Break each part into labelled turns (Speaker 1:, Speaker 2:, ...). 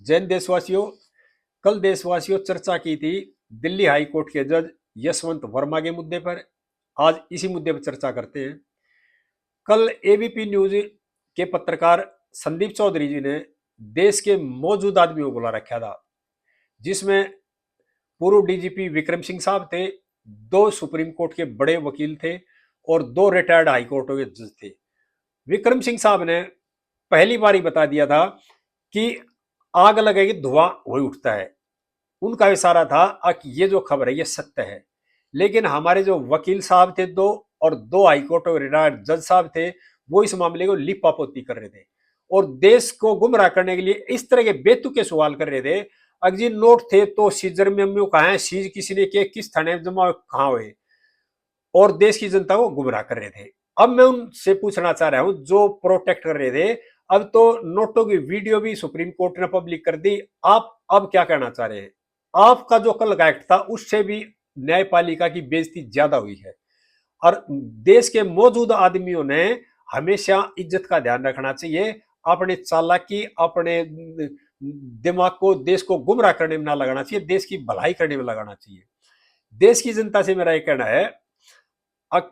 Speaker 1: जैन देशवासियों, कल देशवासियों चर्चा की थी दिल्ली हाई कोर्ट के जज यशवंत वर्मा के मुद्दे पर। आज इसी मुद्दे पर चर्चा करते हैं। कल एबीपी न्यूज के पत्रकार संदीप चौधरी जी ने देश के मौजूद आदमियों को बुला रखा था, जिसमें पूर्व डीजीपी विक्रम सिंह साहब थे, दो सुप्रीम कोर्ट के बड़े वकील थे और दो रिटायर्ड हाई कोर्ट के जज थे। विक्रम सिंह साहब ने पहली बार ही बता दिया था कि आग लगेगी धुआं वही उठता है। उनका इशारा था कि ये जो खबर है ये सत्य है। लेकिन हमारे जो वकील साहब थे दो और दो हाईकोर्ट और रिटायर्ड जज साहब थे, वो इस मामले को लिपापोती कर रहे थे और देश को गुमराह करने के लिए इस तरह के बेतुके सवाल कर रहे थे। अगर नोट थे तो सीजर में कहा है, सीज किसी ने किए, किस थाने में जमा कहाँ हुए, और देश की जनता को गुमराह कर रहे थे। अब मैं उनसे पूछना चाह रहा हूं जो प्रोटेक्ट कर रहे थे, अब तो नोटों की वीडियो भी सुप्रीम कोर्ट ने पब्लिक कर दी। आप अब क्या कहना चाह रहे हैं? आपका जो कल का एक्ट था उससे भी न्यायपालिका की बेइज्जती ज्यादा हुई है और देश के मौजूदा आदमियों ने हमेशा इज्जत का ध्यान रखना चाहिए। अपने चालाकी, अपने दिमाग को देश को गुमराह करने में ना लगाना चाहिए, देश की भलाई करने में लगाना चाहिए। देश की जनता से मेरा यह कहना है,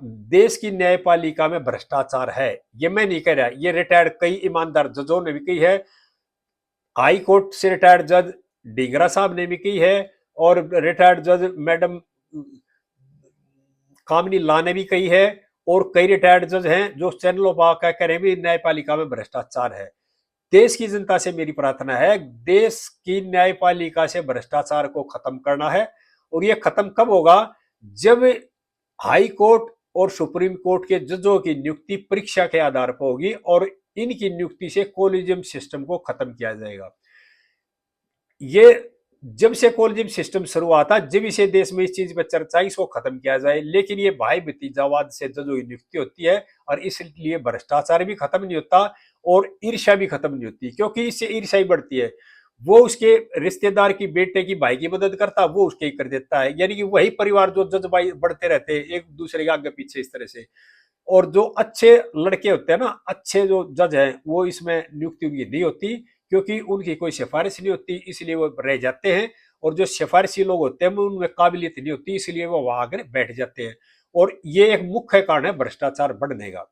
Speaker 1: देश की न्यायपालिका में भ्रष्टाचार है, ये मैं नहीं कह रहा, ये रिटायर्ड कई ईमानदार जजों ने भी कही है। हाई कोर्ट से रिटायर्ड जज डिंगरा साहब ने भी कही है और रिटायर्ड जज मैडम कामनी ला ने भी कही है और कई रिटायर्ड जज हैं जो चैनलों पर कह रहे हैं न्यायपालिका में भ्रष्टाचार है। देश की जनता से मेरी प्रार्थना है, देश की न्यायपालिका से भ्रष्टाचार को खत्म करना है। और यह खत्म कब होगा? जब हाई कोर्ट और सुप्रीम कोर्ट के जजों की नियुक्ति परीक्षा के आधार पर होगी और इनकी नियुक्ति से कोलिजियम सिस्टम को खत्म किया जाएगा। ये जब से कोलिजियम सिस्टम शुरू हुआ था, जब इसे देश में इस चीज पर चर्चा इसको खत्म किया जाए, लेकिन ये भाई भतीजावाद से जजों की नियुक्ति होती है और इसलिए भ्रष्टाचार भी खत्म नहीं होता और ईर्ष्या भी खत्म नहीं होती, क्योंकि इससे ईर्ष्या ही बढ़ती है। वो उसके रिश्तेदार की बेटे की भाई की मदद करता, वो उसके ही कर देता है, यानी कि वही परिवार जो जज भाई बढ़ते रहते हैं एक दूसरे के आगे पीछे इस तरह से। और जो अच्छे लड़के होते हैं ना, अच्छे जो जज हैं, वो इसमें नियुक्ति उनकी नहीं होती क्योंकि उनकी कोई सिफारिश नहीं होती, इसलिए वो रह जाते हैं। और जो सिफारिशी लोग होते हैं उनमें काबिलियत नहीं होती, इसलिए वो वहां आकर बैठ जाते हैं। और ये एक मुख्य कारण है भ्रष्टाचार बढ़ने का।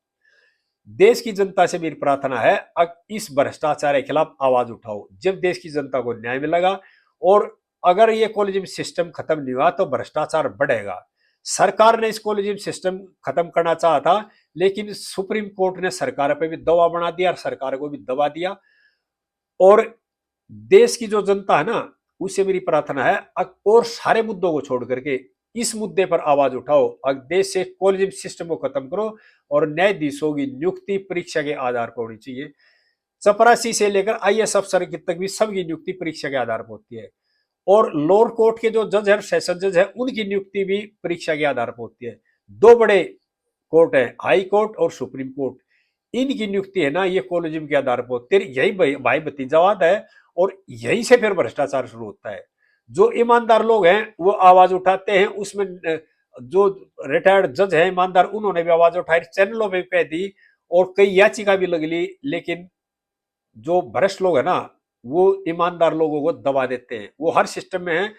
Speaker 1: देश की जनता से मेरी प्रार्थना है, अब इस भ्रष्टाचार के खिलाफ आवाज उठाओ। जब देश की जनता को न्याय मिलेगा और अगर ये कॉलेजियम सिस्टम खत्म नहीं हुआ तो भ्रष्टाचार बढ़ेगा। सरकार ने इस कॉलेजियम सिस्टम खत्म करना चाहा था, लेकिन सुप्रीम कोर्ट ने सरकार पर भी दबाव बना दिया और सरकार को भी दबा दिया। और देश की जो जनता है ना, उससे मेरी प्रार्थना है और सारे मुद्दों को छोड़ करके इस मुद्दे पर आवाज उठाओ। देश से कॉलेजियम सिस्टम को खत्म करो और न्यायाधीशों की नियुक्ति परीक्षा के आधार पर होनी चाहिए। चपरासी से लेकर आईएएस अफसर तक भी सबकी नियुक्ति परीक्षा के आधार पर होती है। और लोअर कोर्ट के जो जज है, सेशन जज है, उनकी नियुक्ति भी परीक्षा के आधार पर होती है। दो बड़े कोर्ट है, हाई कोर्ट और सुप्रीम कोर्ट, इनकी नियुक्ति है ना ये कॉलेजियम के आधार पर होती है। यही भाई भतीजावाद है और यहीं से फिर भ्रष्टाचार शुरू होता है। जो ईमानदार लोग हैं वो आवाज उठाते हैं, उसमें जो रिटायर्ड जज है ईमानदार, उन्होंने भी आवाज उठाई, चैनलों में कह दी और कई याचिका भी लग ली। लेकिन जो भ्रष्ट लोग है ना, वो ईमानदार लोगों को दबा देते हैं। वो हर सिस्टम में है,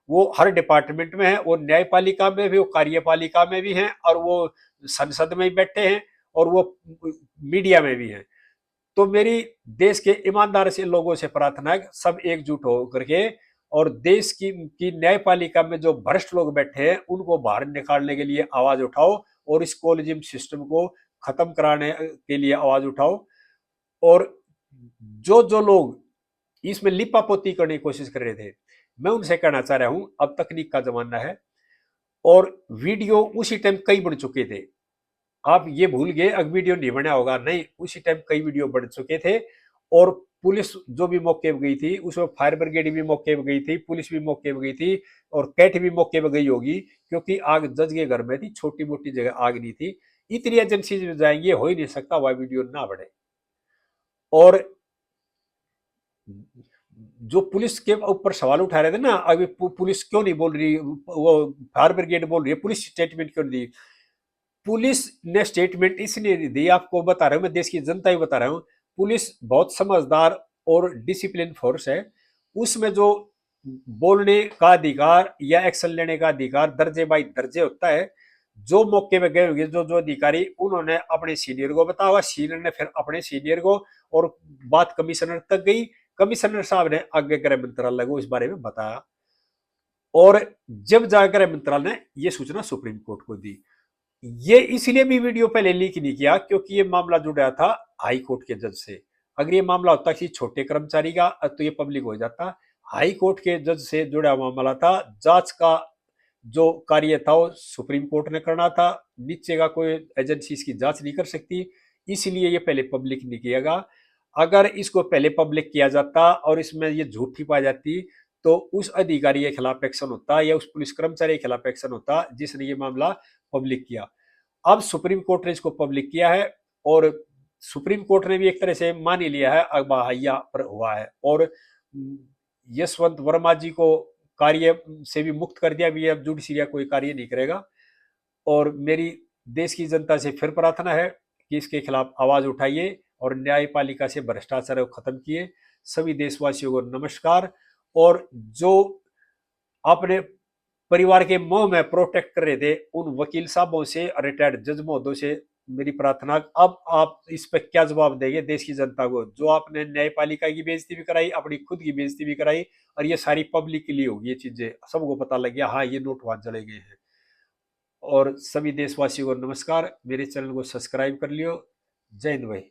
Speaker 1: वो हर डिपार्टमेंट में है, वो न्यायपालिका में भी, वो कार्यपालिका में भी है और वो संसद में भी बैठे हैं और वो मीडिया में भी है। तो मेरी देश के ईमानदार से लोगों से प्रार्थना है कि सब एकजुट हो करके और देश की न्यायपालिका में जो भ्रष्ट लोग बैठे हैं उनको बाहर निकालने के लिए आवाज उठाओ और इस कॉलेजियम सिस्टम को खत्म कराने के लिए आवाज उठाओ। और जो जो लोग इसमें लिपापोती करने की कोशिश कर रहे थे, मैं उनसे कहना चाह रहा हूं, अब तकनीक का जमाना है और वीडियो उसी टाइम कई बन चुके थे। आप ये भूल गए अब वीडियो नहीं बना होगा, नहीं, उसी टाइम कई वीडियो बन चुके थे। और पुलिस जो भी मौके पर गई थी उसमें फायर ब्रिगेड भी मौके पर गई थी, पुलिस भी मौके पर गई थी और कैट भी मौके पर गई होगी, क्योंकि आग जज के घर में थी, छोटी मोटी जगह आग नहीं थी। इतनी एजेंसी में जाएंगे, हो ही नहीं सकता वह वीडियो ना बढ़े। और जो पुलिस के ऊपर सवाल उठा रहे थे ना, अभी पुलिस क्यों नहीं बोल रही, वो फायर ब्रिगेड बोल रही है, पुलिस स्टेटमेंट क्यों नहीं दी? पुलिस ने स्टेटमेंट इसलिए नहीं दी, आपको बता रहा हूं, मैं देश की जनता ही बता रहा हूं। पुलिस बहुत समझदार और डिसिप्लिन फोर्स है उसमें जो बोलने का अधिकार या एक्शन लेने का अधिकार दर्जे बाई दर्जे होता है। जो मौके पे गए होंगे जो जो अधिकारी, उन्होंने अपने सीनियर को बताया, सीनियर ने फिर अपने सीनियर को, और बात कमिश्नर तक गई। कमिश्नर साहब ने आगे गृह मंत्रालय को इस बारे में बताया, और जब जाकर गृह मंत्रालय ने यह सूचना सुप्रीम कोर्ट को दी। ये इसलिए भी वीडियो पहले लीक नहीं किया क्योंकि ये मामला जुड़ा था हाई कोर्ट के जज से। अगर ये मामला होता किसी छोटे कर्मचारी का तो ये पब्लिक हो जाता। हाई कोर्ट के जज से जुड़ा मामला था, जांच का जो कार्य था वो सुप्रीम कोर्ट ने करना था, नीचे का कोई एजेंसी इसकी जांच नहीं कर सकती, इसलिए ये पहले पब्लिक नहीं किया गया। अगर इसको पहले पब्लिक किया जाता और इसमें ये झूठी पाई जाती तो उस अधिकारी के खिलाफ एक्शन होता या उस पुलिस कर्मचारी के खिलाफ एक्शन होता जिसने ये मामला पब्लिक किया। अब सुप्रीम कोर्ट ने इसको पब्लिक किया है, और सुप्रीम कोर्ट ने भी एक तरह से मान ही लिया है, अब बहाइया पर हुआ है, और यशवंत वर्मा जी को कार्य से भी मुक्त कर दिया भी, अब जुडिशरी कोई कार्य नहीं करेगा। और मेरी देश की जनता से फिर प्रार्थना है कि इसके खिलाफ आवाज उठाइए और न्यायपालिका से भ्रष्टाचार को खत्म किए। सभी देशवासियों को नमस्कार। और जो अपने परिवार के मोह में प्रोटेक्ट कर रहे थे उन वकील साहबों से, रिटायर्ड जज महोदयों से मेरी प्रार्थना, अब आप इस पर क्या जवाब देंगे देश की जनता को, जो आपने न्यायपालिका की बेइज्जती भी कराई, अपनी खुद की बेइज्जती भी कराई, और ये सारी पब्लिक के लिए होगी, ये चीजें सबको पता लग गया हाँ ये नोट वहां चले गए हैं। और सभी देशवासियों को नमस्कार, मेरे चैनल को सब्सक्राइब कर लियो। जय हिंद भाई।